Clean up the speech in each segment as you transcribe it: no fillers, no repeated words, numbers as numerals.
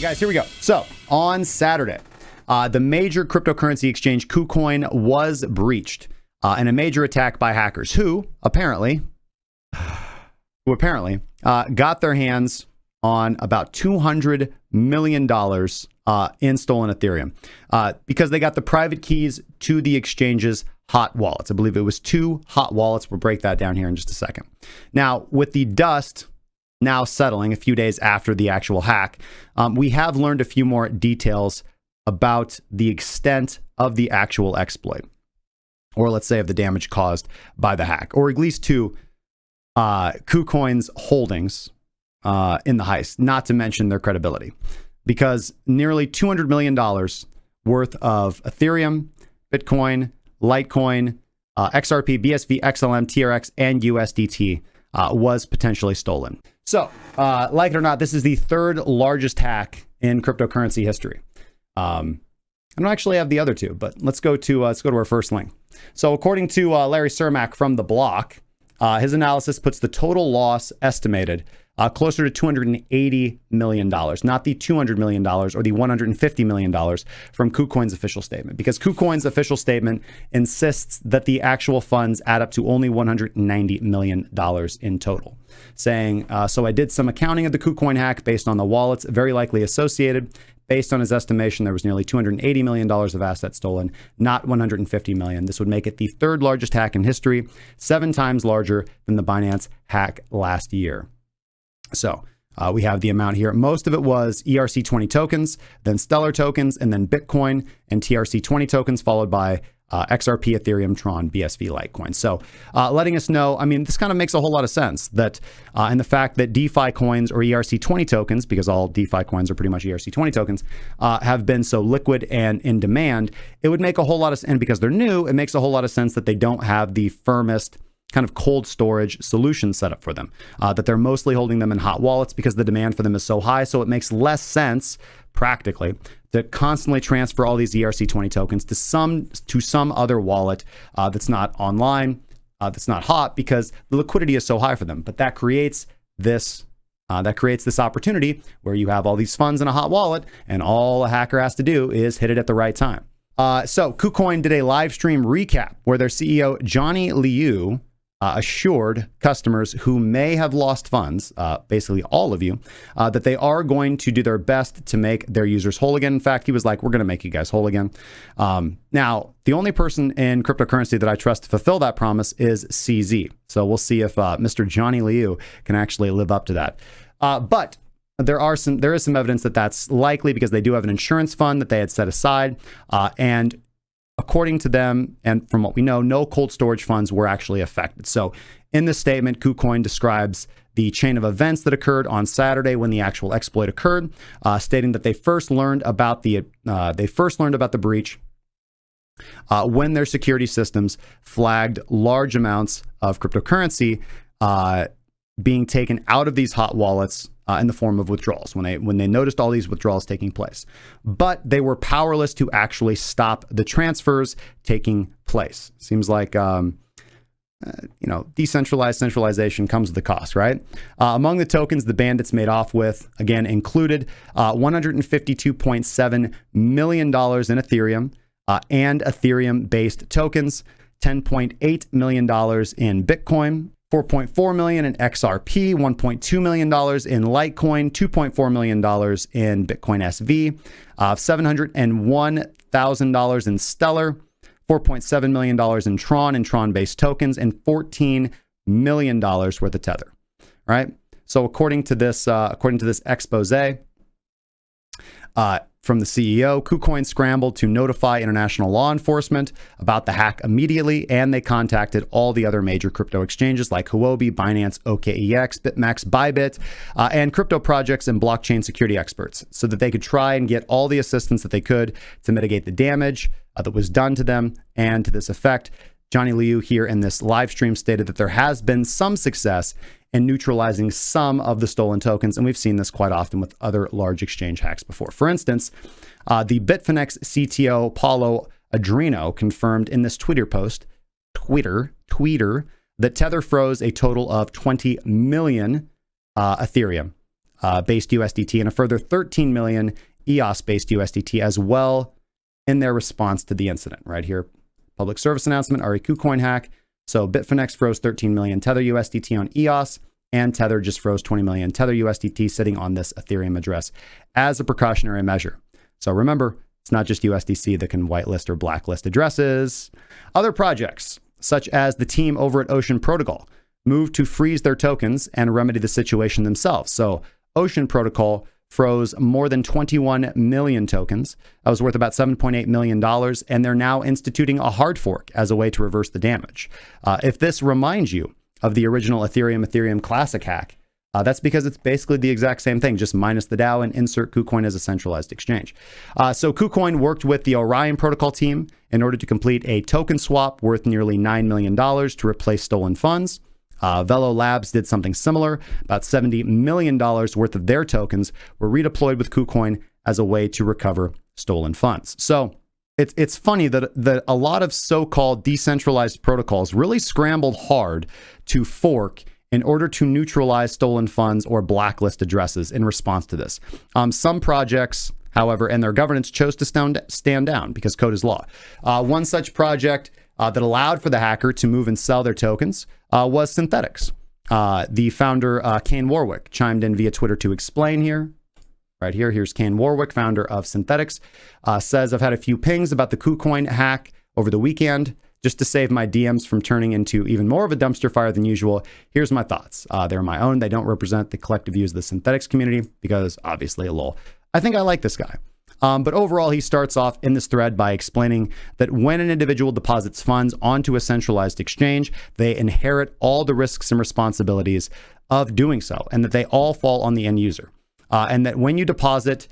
Guys, here we go. So on Saturday, the major cryptocurrency exchange KuCoin was breached in a major attack by hackers who apparently got their hands on about $200 million in stolen Ethereum because they got the private keys to the exchange's hot wallets. I believe it was 2 hot wallets. We'll break that down here in just a second. Now, with the dust now settling a few days after the actual hack, we have learned a few more details about the extent of the actual exploit, or let's say of the damage caused by the hack, or at least to KuCoin's holdings in the heist, not to mention their credibility, because nearly $200 million worth of Ethereum, Bitcoin, Litecoin, XRP, BSV, XLM, TRX, and USDT was potentially stolen. So, like it or not, this is the 3rd largest hack in cryptocurrency history. I don't actually have the other 2, but let's go to our first link. So, according to Larry Cermak from The Block, his analysis puts the total loss estimated closer to $280 million, not the $200 million or the $150 million from KuCoin's official statement, because KuCoin's official statement insists that the actual funds add up to only $190 million in total, saying, so I did some accounting of the KuCoin hack based on the wallets very likely associated. Based on his estimation, there was nearly $280 million of assets stolen, not $150 million. This would make it the 3rd largest hack in history, 7 times larger than the Binance hack last year. So we have the amount here. Most of it was ERC-20 tokens, then Stellar tokens, and then Bitcoin and TRC-20 tokens, followed by XRP, Ethereum, Tron, BSV, Litecoin. So letting us know, I mean, this kind of makes a whole lot of sense that, and the fact that DeFi coins or ERC-20 tokens, because all DeFi coins are pretty much ERC-20 tokens, have been so liquid and in demand, it would make a whole lot of sense, and because they're new, it makes a whole lot of sense that they don't have the firmest kind of cold storage solution set up for them, that they're mostly holding them in hot wallets because the demand for them is so high. So it makes less sense practically to constantly transfer all these ERC-20 tokens to some other wallet that's not online, that's not hot, because the liquidity is so high for them. But that creates this opportunity where you have all these funds in a hot wallet, and all a hacker has to do is hit it at the right time. So KuCoin did a live stream recap where their CEO Johnny Liu assured customers who may have lost funds, basically all of you, that they are going to do their best to make their users whole again. In fact, he was like, we're going to make you guys whole again. Now, the only person in cryptocurrency that I trust to fulfill that promise is CZ. So we'll see if Mr. Johnny Liu can actually live up to that. But there is some evidence that that's likely, because they do have an insurance fund that they had set aside, and according to them, and from what we know, no cold storage funds were actually affected. So in this statement, KuCoin describes the chain of events that occurred on Saturday when the actual exploit occurred, stating that they first learned about the breach when their security systems flagged large amounts of cryptocurrency being taken out of these hot wallets in the form of withdrawals, when they noticed all these withdrawals taking place. But they were powerless to actually stop the transfers taking place. Seems like, decentralized centralization comes with a cost, right? Among the tokens the bandits made off with, again, included $152.7 million in Ethereum and Ethereum-based tokens, $10.8 million in Bitcoin, $4.4 million in XRP, $1.2 million in Litecoin, $2.4 million in Bitcoin SV, $701,000 in Stellar, $4.7 million in Tron and Tron-based tokens, and $14 million worth of Tether. Right. So according to this expose from the CEO, KuCoin scrambled to notify international law enforcement about the hack immediately, and they contacted all the other major crypto exchanges like Huobi, Binance, OKEX, BitMEX, Bybit, and crypto projects and blockchain security experts, so that they could try and get all the assistance that they could to mitigate the damage that was done to them. And to this effect, Johnny Liu here in this live stream stated that there has been some success in neutralizing some of the stolen tokens. And we've seen this quite often with other large exchange hacks before. For instance, the Bitfinex CTO, Paulo Adreno, confirmed in this Twitter post, that Tether froze a total of 20 million Ethereum based USDT and a further 13 million EOS based USDT as well in their response to the incident. Right here, public service announcement, KuCoin hack. So Bitfinex froze 13 million Tether USDT on EOS, and Tether just froze 20 million Tether USDT sitting on this Ethereum address as a precautionary measure. So remember, it's not just USDC that can whitelist or blacklist addresses. Other projects, such as the team over at Ocean Protocol, moved to freeze their tokens and remedy the situation themselves. So Ocean Protocol froze more than 21 million tokens. That was worth about $7.8 million, and they're now instituting a hard fork as a way to reverse the damage. If this reminds you of the original Ethereum Classic hack, that's because it's basically the exact same thing, just minus the DAO and insert KuCoin as a centralized exchange. So KuCoin worked with the Orion Protocol team in order to complete a token swap worth nearly $9 million to replace stolen funds. Velo Labs did something similar. About $70 million worth of their tokens were redeployed with KuCoin as a way to recover stolen funds. So it's funny that a lot of so-called decentralized protocols really scrambled hard to fork in order to neutralize stolen funds or blacklist addresses in response to this. Some projects, however, and their governance chose to stand down because code is law. One such project that allowed for the hacker to move and sell their tokens was Synthetics. The founder, Kane Warwick, chimed in via Twitter to explain here. Right here, here's Kane Warwick, founder of Synthetics, says, I've had a few pings about the KuCoin hack over the weekend. Just to save my DMs from turning into even more of a dumpster fire than usual, here's my thoughts. They're my own. They don't represent the collective views of the Synthetics community because obviously lol. I think I like this guy. But overall, he starts off in this thread by explaining that when an individual deposits funds onto a centralized exchange, they inherit all the risks and responsibilities of doing so, and that they all fall on the end user. And that when you deposit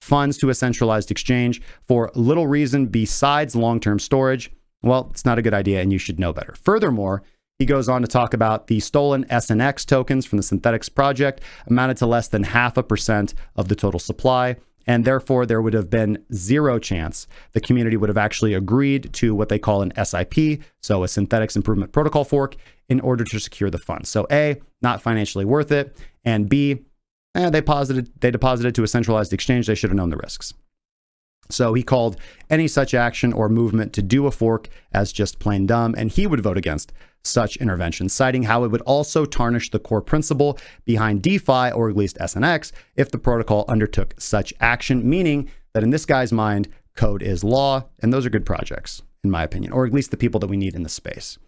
funds to a centralized exchange for little reason besides long-term storage, well, it's not a good idea and you should know better. Furthermore, he goes on to talk about the stolen SNX tokens from the Synthetics project amounted to less than 0.5% of the total supply, and therefore there would have been zero chance the community would have actually agreed to what they call an SIP, so a Synthetics Improvement Protocol fork, in order to secure the funds. So A, not financially worth it, and B, they deposited to a centralized exchange. They should have known the risks. So he called any such action or movement to do a fork as just plain dumb, and he would vote against such intervention, citing how it would also tarnish the core principle behind DeFi, or at least SNX, if the protocol undertook such action, meaning that in this guy's mind, code is law, and those are good projects, in my opinion, or at least the people that we need in the space.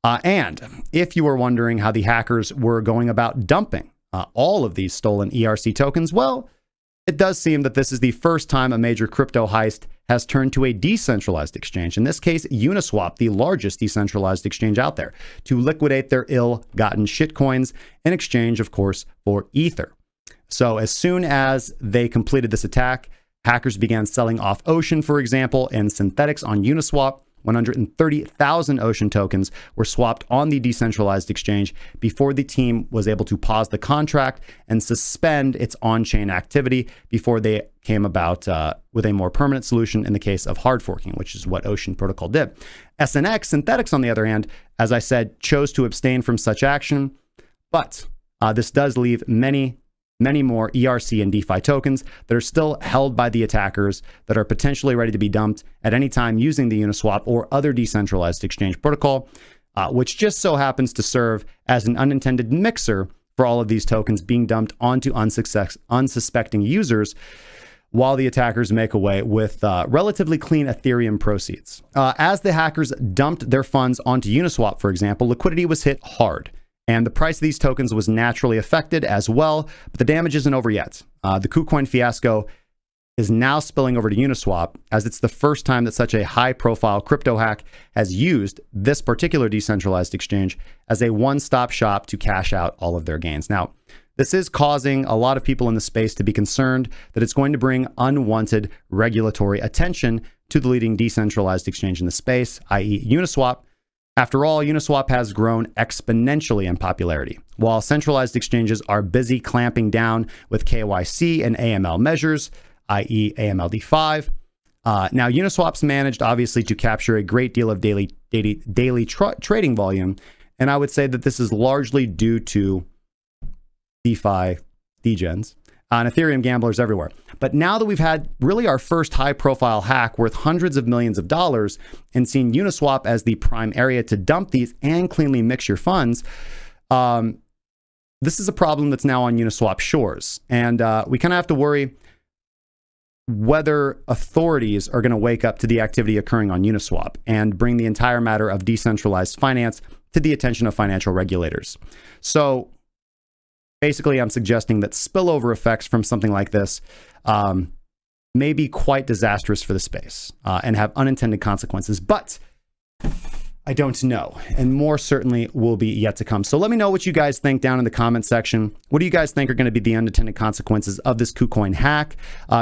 And if you were wondering how the hackers were going about dumping all of these stolen ERC tokens, well, it does seem that this is the first time a major crypto heist has turned to a decentralized exchange, in this case, Uniswap, the largest decentralized exchange out there, to liquidate their ill-gotten shitcoins in exchange, of course, for Ether. So as soon as they completed this attack, hackers began selling off Ocean, for example, and Synthetics on Uniswap. 130,000 Ocean tokens were swapped on the decentralized exchange before the team was able to pause the contract and suspend its on-chain activity before they came about with a more permanent solution in the case of hard forking, which is what Ocean Protocol did. SNX, Synthetics, on the other hand, as I said, chose to abstain from such action, but this does leave many more ERC and DeFi tokens that are still held by the attackers that are potentially ready to be dumped at any time using the Uniswap or other decentralized exchange protocol, which just so happens to serve as an unintended mixer for all of these tokens being dumped onto unsuspecting users while the attackers make away with relatively clean Ethereum proceeds. As the hackers dumped their funds onto Uniswap, for example, liquidity was hit hard. And the price of these tokens was naturally affected as well, but the damage isn't over yet. The KuCoin fiasco is now spilling over to Uniswap, as it's the first time that such a high-profile crypto hack has used this particular decentralized exchange as a one-stop shop to cash out all of their gains. Now, this is causing a lot of people in the space to be concerned that it's going to bring unwanted regulatory attention to the leading decentralized exchange in the space, i.e. Uniswap. After all, Uniswap has grown exponentially in popularity. While centralized exchanges are busy clamping down with KYC and AML measures, i.e. AMLD5, now Uniswap's managed obviously to capture a great deal of daily trading volume, and I would say that this is largely due to DeFi degens, and Ethereum gamblers everywhere. But now that we've had really our first high-profile hack worth hundreds of millions of dollars and seen Uniswap as the prime area to dump these and cleanly mix your funds, this is a problem that's now on Uniswap shores. And we kind of have to worry whether authorities are going to wake up to the activity occurring on Uniswap and bring the entire matter of decentralized finance to the attention of financial regulators. So basically, I'm suggesting that spillover effects from something like this may be quite disastrous for the space and have unintended consequences. But I don't know, and more certainly will be yet to come. So let me know what you guys think down in the comment section. What do you guys think are going to be the unintended consequences of this KuCoin hack?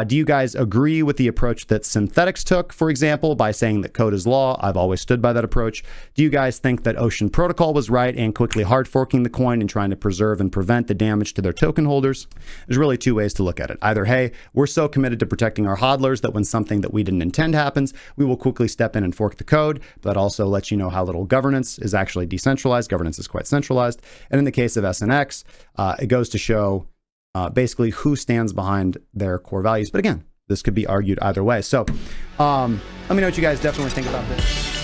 Do you guys agree with the approach that Synthetics took, for example, by saying that code is law? I've always stood by that approach. Do you guys think that Ocean Protocol was right and quickly hard forking the coin and trying to preserve and prevent the damage to their token holders? There's really two ways to look at it. Either, hey, we're so committed to protecting our hodlers that when something that we didn't intend happens, we will quickly step in and fork the code, but also let you know how little governance is actually decentralized. Governance is quite centralized. And in the case of SNX, it goes to show basically who stands behind their core values. But again, this could be argued either way. So let me know what you guys definitely think about this.